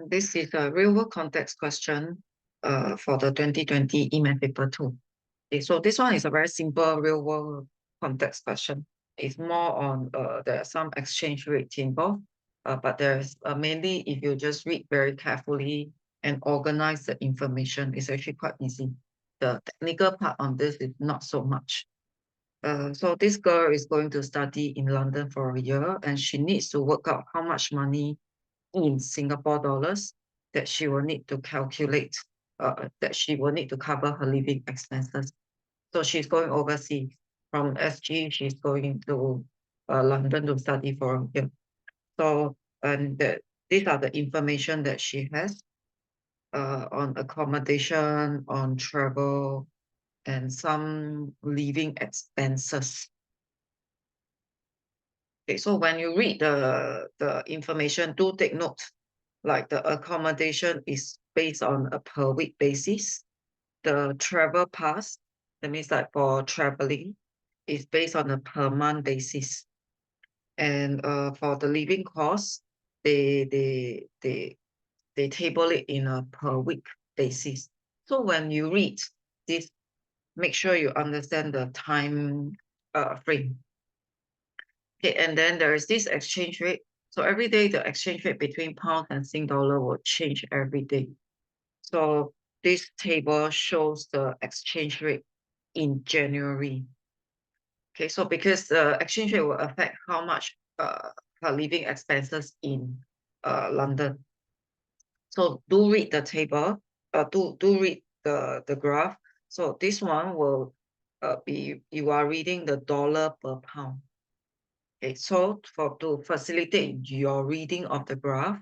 This is a real-world context question for the 2020 EMP2. Okay, so this one is a very simple real-world context question. It's more on there are some exchange rates involved, but there's mainly if you just read very carefully and organize the information, it's actually quite easy. The technical part on this is not so much. So this girl is going to study in London for a year, and she needs to work out how much money in Singapore dollars that she will need to calculate, that she will need to cover her living expenses. So she's going overseas from SG. She's going to London to study for a year. So, and these are the information that she has on accommodation, on travel, and some living expenses. Okay, so when you read the information, do take note, like the accommodation is based on a per week basis. The travel pass, that means like for traveling, is based on a per month basis. And for the living costs, they table it in a per week basis. So when you read this, make sure you understand the time frame. Okay, and then there is this exchange rate. So every day the exchange rate between pound and Sing dollar will change every day. So this table shows the exchange rate in January. Okay, so because the exchange rate will affect how much her living expenses in London. So do read the table, do read the graph. So this one will be, you are reading the dollar per pound. Okay, so to facilitate your reading of the graph,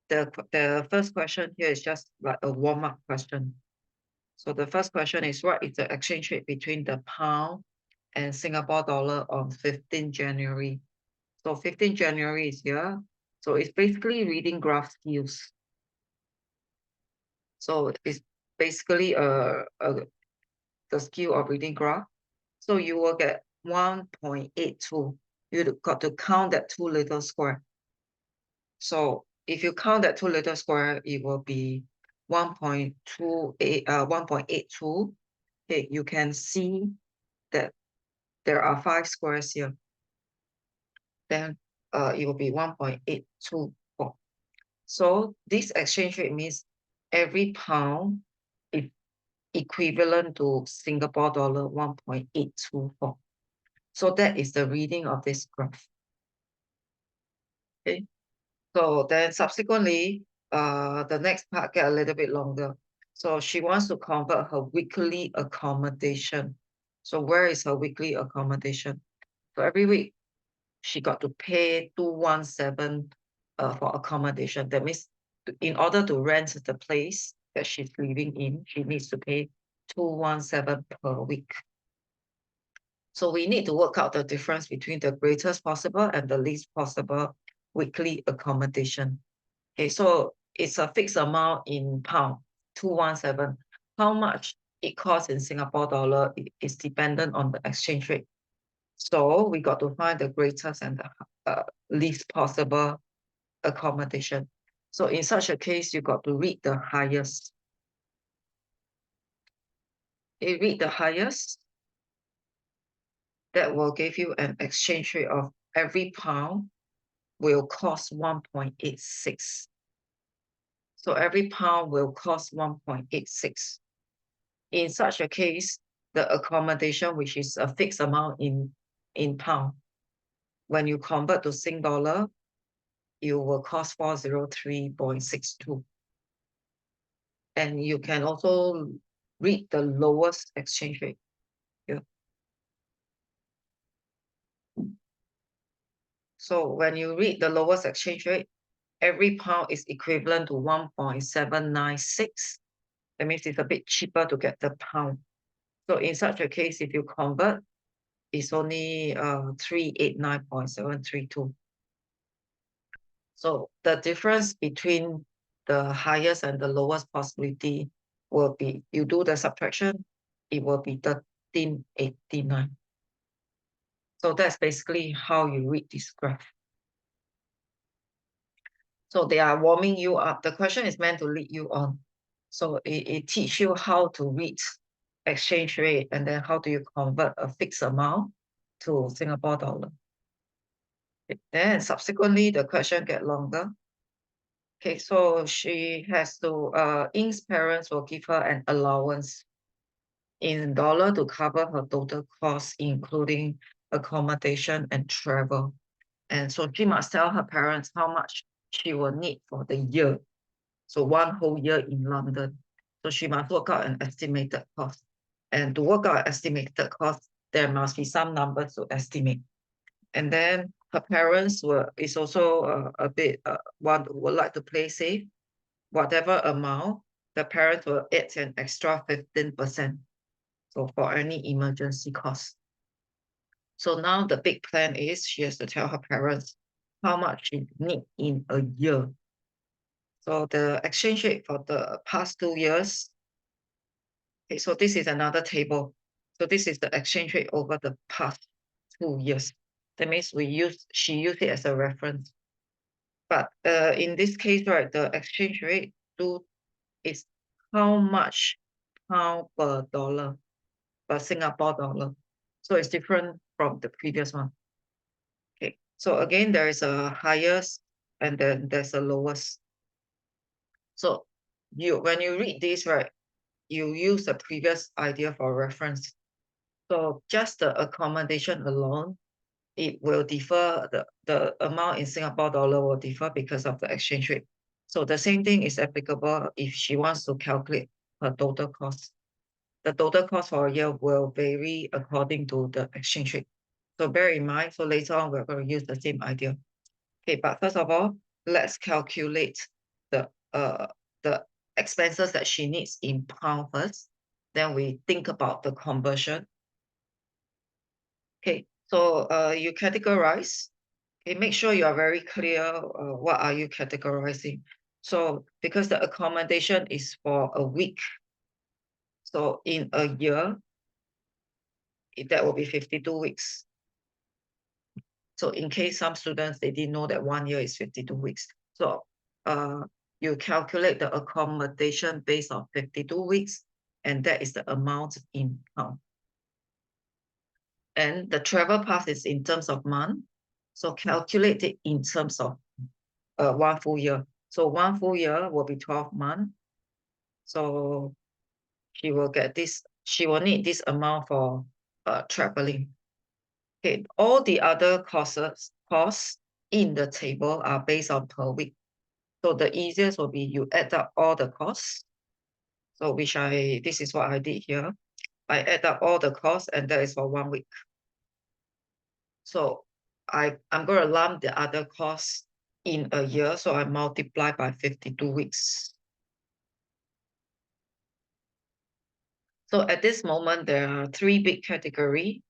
the first question here is just like a warm-up question. So the first question is, what is the exchange rate between the pound and Singapore dollar on 15 January? So 15 January is here. So it's basically reading graph skills. So it's basically the skill of reading graph. So you will get 1.82. You got to count that two little square. So if you count that two little square, it will be 1.82. Okay, you can see that there are 5 squares here. Then it will be 1.824. So this exchange rate means every pound is equivalent to Singapore dollar 1.824. So that is the reading of this graph. Okay. So then subsequently, the next part get a little bit longer. So she wants to convert her weekly accommodation. So where is her weekly accommodation? So every week she got to pay 217 for accommodation. That means in order to rent the place that she's living in, she needs to pay 217 per week. So we need to work out the difference between the greatest possible and the least possible weekly accommodation. Okay, so it's a fixed amount in pound, 217. How much it costs in Singapore dollar is dependent on the exchange rate. So we got to find the greatest and the least possible accommodation. So in such a case, you got to read the highest. You read the highest, that will give you an exchange rate of every pound will cost 1.86. So every pound will cost 1.86. In such a case, the accommodation, which is a fixed amount in pound, when you convert to Sing dollar, you will cost 403.62. And you can also read the lowest exchange rate here. So when you read the lowest exchange rate, every pound is equivalent to 1.796. That means it's a bit cheaper to get the pound. So in such a case, if you convert, it's only 389.732. So the difference between the highest and the lowest possibility will be, you do the subtraction, it will be 1389. So that's basically how you read this graph. So they are warming you up. The question is meant to lead you on. So it teach you how to read exchange rate, and then how do you convert a fixed amount to Singapore dollar. Then subsequently, the question get longer. Okay, so she has to, Ying's parents will give her an allowance in dollar to cover her total costs, including accommodation and travel. And so she must tell her parents how much she will need for the year. So one whole year in London. So she must work out an estimated cost. And to work out estimated cost, there must be some numbers to estimate. And then her parents is also a bit would like to play safe. Whatever amount, the parents will add an extra 15%. So for any emergency cost. So now the big plan is she has to tell her parents how much she need in a year. So the exchange rate for the past 2 years. Okay, so this is another table. So this is the exchange rate over the past 2 years. That means she used it as a reference. But in this case, right, the exchange rate is how much pound per dollar, per Singapore dollar. So it's different from the previous one. Okay, so again, there is a highest and then there's a lowest. So when you read this, right, you use the previous idea for reference. So just the accommodation alone, it will differ, the amount in Singapore dollar will differ because of the exchange rate. So the same thing is applicable if she wants to calculate her total cost. The total cost for a year will vary according to the exchange rate. So bear in mind, so later on, we're going to use the same idea. Okay, but first of all, let's calculate the expenses that she needs in pound first. Then we think about the conversion. Okay, so you categorize. Okay, make sure you are very clear what are you categorizing. So because the accommodation is for a week, so in a year, that will be 52 weeks. So in case some students, they didn't know that 1 year is 52 weeks. So you calculate the accommodation based on 52 weeks, and that is the amount in pound. And the travel path is in terms of month. So calculate it in terms of 1 full year. So 1 full year will be 12 months. So she will need this amount for traveling. Okay, all the other costs in the table are based on per week. So the easiest will be you add up all the costs. So this is what I did here. I add up all the costs, and that is for 1 week. So I'm going to lump the other costs in a year. So I multiply by 52 weeks. So at this moment, there are 3 big categories.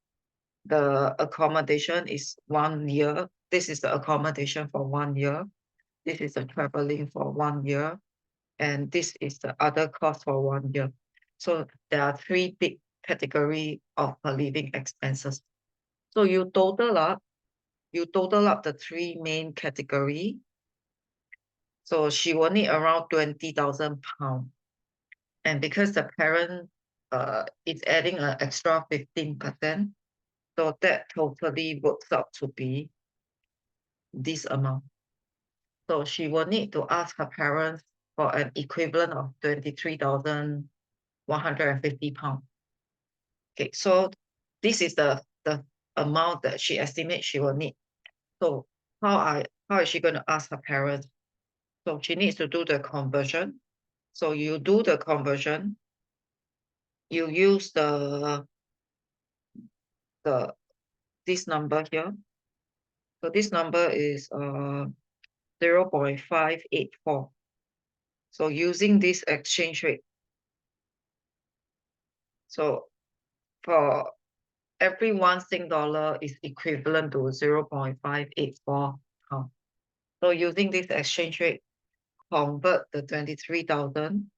The accommodation is 1 year. This is the accommodation for 1 year. This is the traveling for 1 year. And this is the other cost for 1 year. So there are 3 big categories of her living expenses. So you total up the 3 main categories. So she will need around 20,000 pounds. And because the parent is adding an extra 15%, so that totally works out to be this amount. So she will need to ask her parents for an equivalent of 23,150 pounds. Okay, so this is the amount that she estimates she will need. So how is she going to ask her parents? So she needs to do the conversion. So you do the conversion. You use this number here. So this number is 0.584. So using this exchange rate. So for every 1 Sing dollar is equivalent to 0.584 pound. So using this exchange rate, convert the 23,000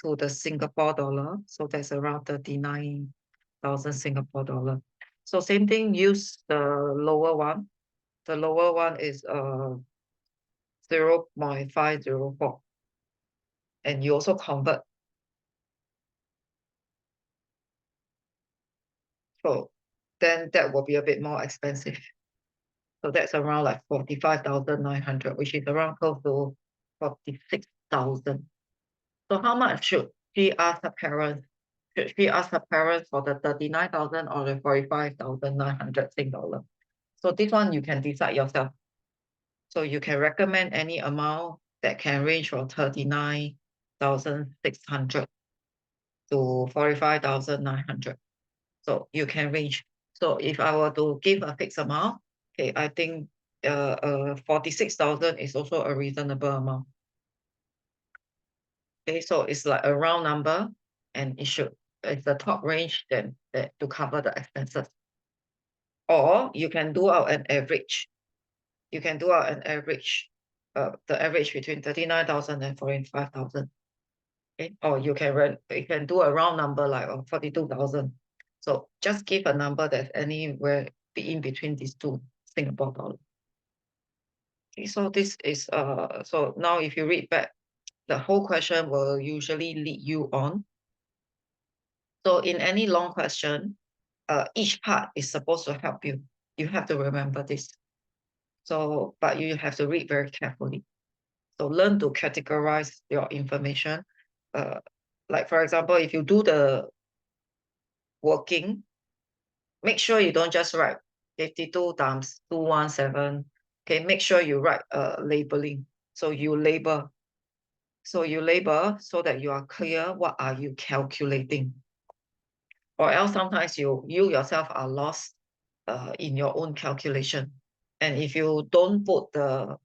to the Singapore dollar. So that's around 39,000 Singapore dollar. So same thing, use the lower one. The lower one is 0.504, and you also convert. So then that will be a bit more expensive. So that's around like 45,900, which is around close to 46,000. So how much should she ask her parents? Should she ask her parents for the 39,000 or the 45,900 Sing dollar? So this one you can decide yourself. So you can recommend any amount that can range from 39,600 to 45,900. So you can range. So if I were to give a fixed amount, okay, I think 46,000 is also a reasonable amount. Okay, so it's like a round number, and it's the top range then that to cover the expenses. Or you can do out an average. You can do out an average, the average between 39,000 and 45,000. Okay, or you can do a round number like 42,000. So just give a number that's anywhere in between these two Singapore dollars. Okay, so this is so now if you read back, the whole question will usually lead you on. So in any long question, each part is supposed to help you. You have to remember this. So, but you have to read very carefully. So learn to categorize your information. Like for example, if you do the working, make sure you don't just write 52 times 217. Okay, make sure you write labeling. So you label. So you label so that you are clear what are you calculating. Or else sometimes you yourself are lost in your own calculation. And if you don't put the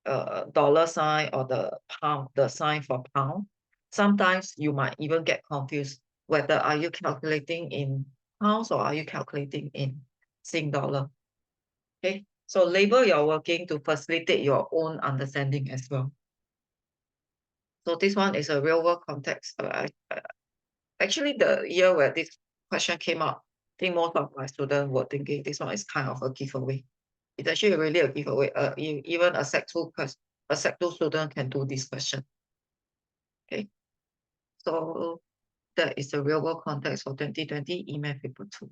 dollar sign or the sign for pound, sometimes you might even get confused whether are you calculating in pounds or are you calculating in Sing dollar. Okay, so label your working to facilitate your own understanding as well. So this one is a real world context. Actually, the year where this question came out, I think most of my students were thinking this one is kind of a giveaway. It's actually really a giveaway. Even a Sec 2 student can do this question. Okay, so that is the real world context for 2020 EMF paper 2.